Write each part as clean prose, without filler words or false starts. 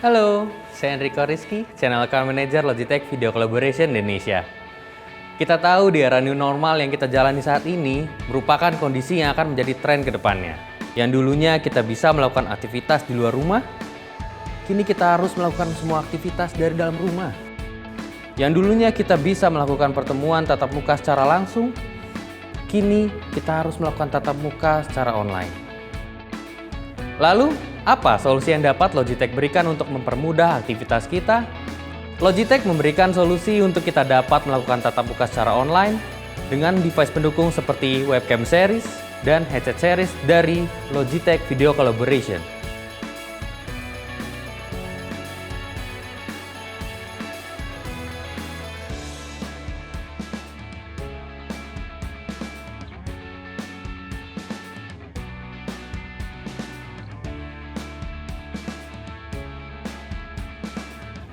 Halo, saya Enrico Rizky, Channel Account Manager Logitech Video Collaboration Indonesia. Kita tahu di era new normal yang kita jalani saat ini merupakan kondisi yang akan menjadi tren ke depannya. Yang dulunya kita bisa melakukan aktivitas di luar rumah, kini kita harus melakukan semua aktivitas dari dalam rumah. Yang dulunya kita bisa melakukan pertemuan tatap muka secara langsung, kini kita harus melakukan tatap muka secara online. Lalu, apa solusi yang dapat Logitech berikan untuk mempermudah aktivitas kita? Logitech memberikan solusi untuk kita dapat melakukan tatap muka secara online dengan device pendukung seperti webcam series dan headset series dari Logitech Video Collaboration.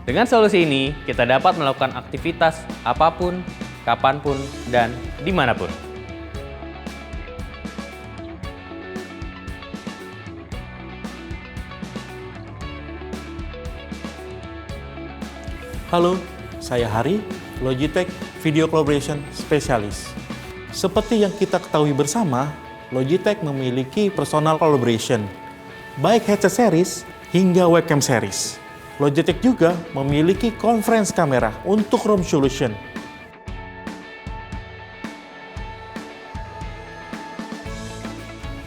Dengan solusi ini, kita dapat melakukan aktivitas apapun, kapanpun, dan dimanapun. Halo, saya Hari, Logitech Video Collaboration Specialist. Seperti yang kita ketahui bersama, Logitech memiliki personal collaboration, baik headset series hingga webcam series. Logitech juga memiliki conference kamera untuk room solution.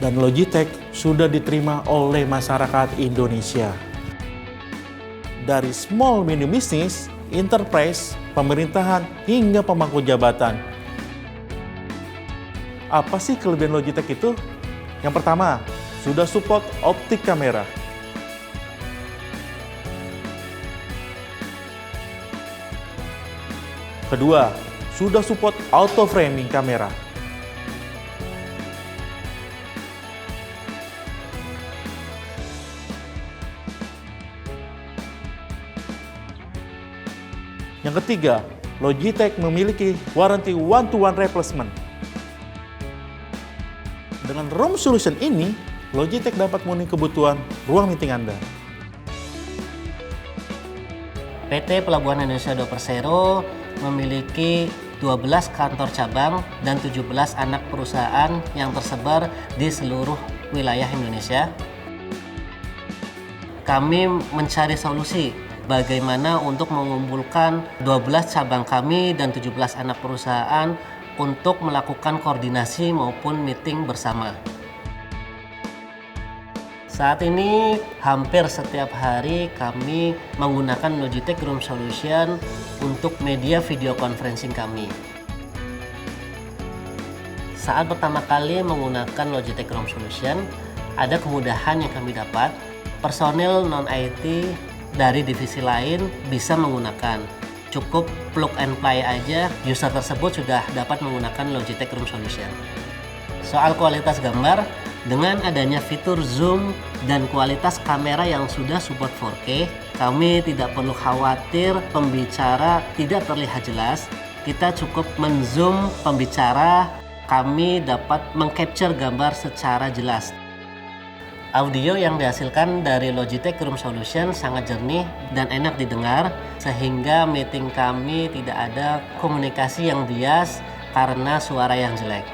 Dan Logitech sudah diterima oleh masyarakat Indonesia. Dari small medium business, enterprise, pemerintahan, hingga pemangku jabatan. Apa sih kelebihan Logitech itu? Yang pertama, sudah support optik kamera. Kedua, sudah support auto framing kamera. Yang ketiga, Logitech memiliki warranty one-to-one replacement. Dengan room solution ini, Logitech dapat memenuhi kebutuhan ruang meeting Anda. PT Pelabuhan Indonesia 2 Persero memiliki 12 kantor cabang dan 17 anak perusahaan yang tersebar di seluruh wilayah Indonesia. Kami mencari solusi bagaimana untuk mengumpulkan 12 cabang kami dan 17 anak perusahaan untuk melakukan koordinasi maupun meeting bersama. Saat ini hampir setiap hari kami menggunakan Logitech Room Solution untuk media video conferencing kami. Saat pertama kali menggunakan Logitech Room Solution, ada kemudahan yang kami dapat. Personil non-IT dari divisi lain bisa menggunakan. Cukup plug and play aja, user tersebut sudah dapat menggunakan Logitech Room Solution. Soal kualitas gambar, dengan adanya fitur zoom dan kualitas kamera yang sudah support 4K, kami tidak perlu khawatir pembicara tidak terlihat jelas. Kita cukup men-zoom pembicara, kami dapat meng-capture gambar secara jelas. Audio yang dihasilkan dari Logitech Room Solution sangat jernih dan enak didengar, sehingga meeting kami tidak ada komunikasi yang bias karena suara yang jelek.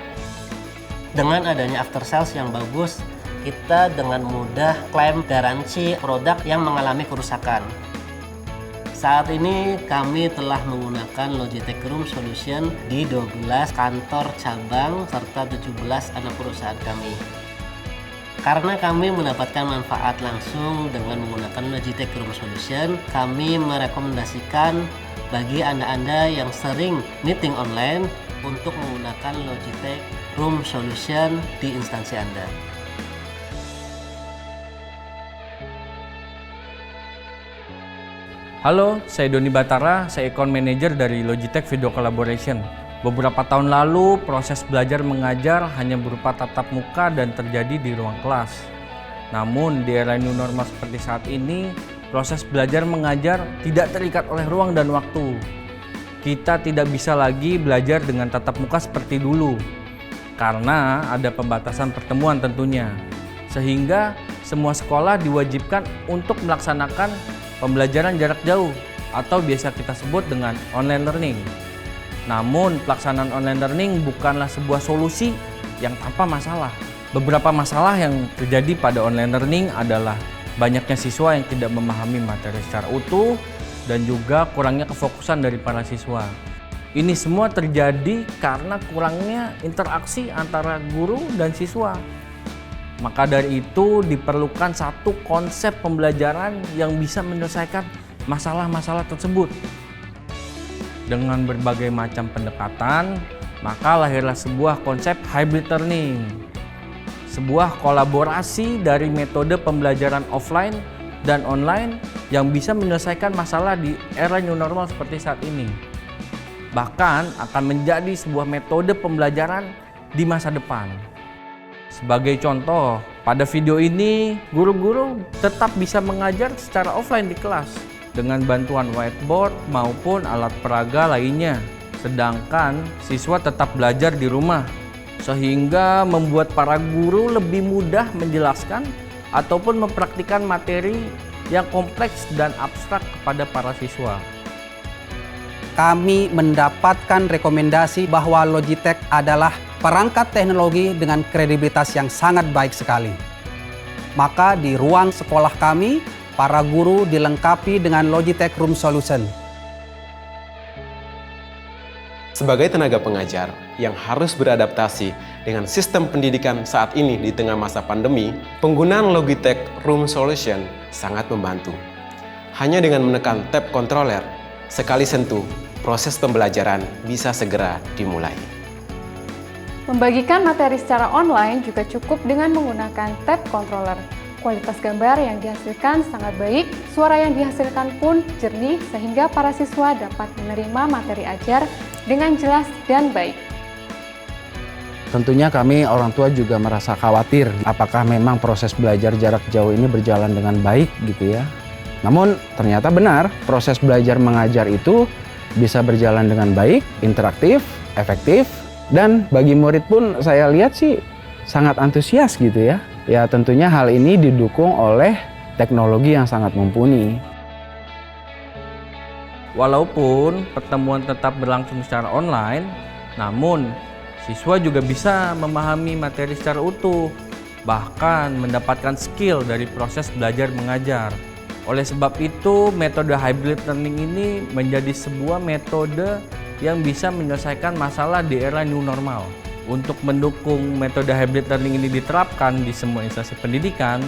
Dengan adanya after sales yang bagus, kita dengan mudah klaim garansi produk yang mengalami kerusakan. Saat ini kami telah menggunakan Logitech Room Solution di 12 kantor cabang serta 17 anak perusahaan kami. Karena kami mendapatkan manfaat langsung dengan menggunakan Logitech Room Solution, kami merekomendasikan bagi Anda-Anda yang sering meeting online untuk menggunakan Logitech Room Solution di instansi Anda. Halo, saya Doni Batara, saya Account Manager dari Logitech Video Collaboration. Beberapa tahun lalu, proses belajar mengajar hanya berupa tatap muka dan terjadi di ruang kelas. Namun, di era new normal seperti saat ini, proses belajar mengajar tidak terikat oleh ruang dan waktu. Kita tidak bisa lagi belajar dengan tatap muka seperti dulu, karena ada pembatasan pertemuan tentunya. Sehingga semua sekolah diwajibkan untuk melaksanakan pembelajaran jarak jauh atau biasa kita sebut dengan online learning. Namun, pelaksanaan online learning bukanlah sebuah solusi yang tanpa masalah. Beberapa masalah yang terjadi pada online learning adalah banyaknya siswa yang tidak memahami materi secara utuh dan juga kurangnya kefokusan dari para siswa. Ini semua terjadi karena kurangnya interaksi antara guru dan siswa. Maka dari itu diperlukan satu konsep pembelajaran yang bisa menyelesaikan masalah-masalah tersebut. Dengan berbagai macam pendekatan, maka lahirlah sebuah konsep hybrid learning. Sebuah kolaborasi dari metode pembelajaran offline dan online yang bisa menyelesaikan masalah di era new normal seperti saat ini. Bahkan akan menjadi sebuah metode pembelajaran di masa depan. Sebagai contoh, pada video ini guru-guru tetap bisa mengajar secara offline di kelas dengan bantuan whiteboard maupun alat peraga lainnya. Sedangkan siswa tetap belajar di rumah, sehingga membuat para guru lebih mudah menjelaskan ataupun mempraktikkan materi yang kompleks dan abstrak kepada para siswa. Kami mendapatkan rekomendasi bahwa Logitech adalah perangkat teknologi dengan kredibilitas yang sangat baik sekali. Maka di ruang sekolah kami, para guru dilengkapi dengan Logitech Room Solution. Sebagai tenaga pengajar yang harus beradaptasi dengan sistem pendidikan saat ini di tengah masa pandemi, penggunaan Logitech Room Solution sangat membantu. Hanya dengan menekan tab controller, sekali sentuh, proses pembelajaran bisa segera dimulai. Membagikan materi secara online juga cukup dengan menggunakan tab controller. Kualitas gambar yang dihasilkan sangat baik, suara yang dihasilkan pun jernih sehingga para siswa dapat menerima materi ajar dengan jelas dan baik. Tentunya kami orang tua juga merasa khawatir apakah memang proses belajar jarak jauh ini berjalan dengan baik gitu ya. Namun ternyata benar, proses belajar mengajar itu bisa berjalan dengan baik, interaktif, efektif, dan bagi murid pun saya lihat sih sangat antusias gitu ya. Ya tentunya hal ini didukung oleh teknologi yang sangat mumpuni. Walaupun pertemuan tetap berlangsung secara online, namun siswa juga bisa memahami materi secara utuh, bahkan mendapatkan skill dari proses belajar mengajar. Oleh sebab itu, metode hybrid learning ini menjadi sebuah metode yang bisa menyelesaikan masalah di era new normal. Untuk mendukung metode hybrid learning ini diterapkan di semua instansi pendidikan,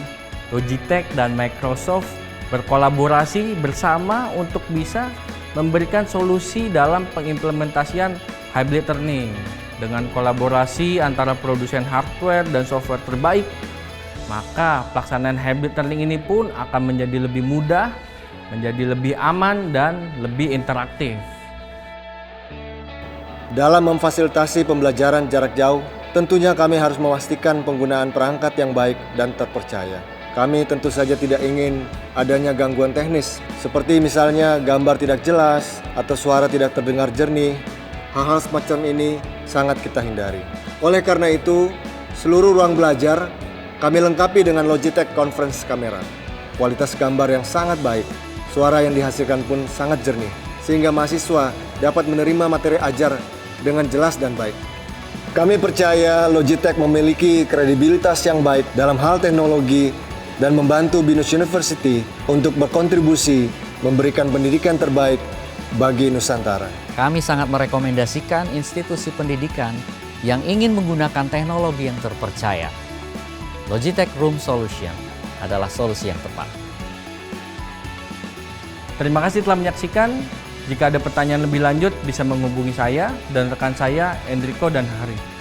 Logitech dan Microsoft berkolaborasi bersama untuk bisa memberikan solusi dalam pengimplementasian hybrid learning. Dengan kolaborasi antara produsen hardware dan software terbaik, maka pelaksanaan hybrid learning ini pun akan menjadi lebih mudah, menjadi lebih aman, dan lebih interaktif. Dalam memfasilitasi pembelajaran jarak jauh, tentunya kami harus memastikan penggunaan perangkat yang baik dan terpercaya. Kami tentu saja tidak ingin adanya gangguan teknis, seperti misalnya gambar tidak jelas atau suara tidak terdengar jernih. Hal-hal semacam ini sangat kita hindari. Oleh karena itu, seluruh ruang belajar kami lengkapi dengan Logitech Conference Camera. Kualitas gambar yang sangat baik, suara yang dihasilkan pun sangat jernih, sehingga mahasiswa dapat menerima materi ajar dengan jelas dan baik. Kami percaya Logitech memiliki kredibilitas yang baik dalam hal teknologi dan membantu BINUS University untuk berkontribusi memberikan pendidikan terbaik bagi Nusantara. Kami sangat merekomendasikan institusi pendidikan yang ingin menggunakan teknologi yang terpercaya. Logitech Room Solution adalah solusi yang tepat. Terima kasih telah menyaksikan. Jika ada pertanyaan lebih lanjut, bisa menghubungi saya dan rekan saya, Enrico dan Hari.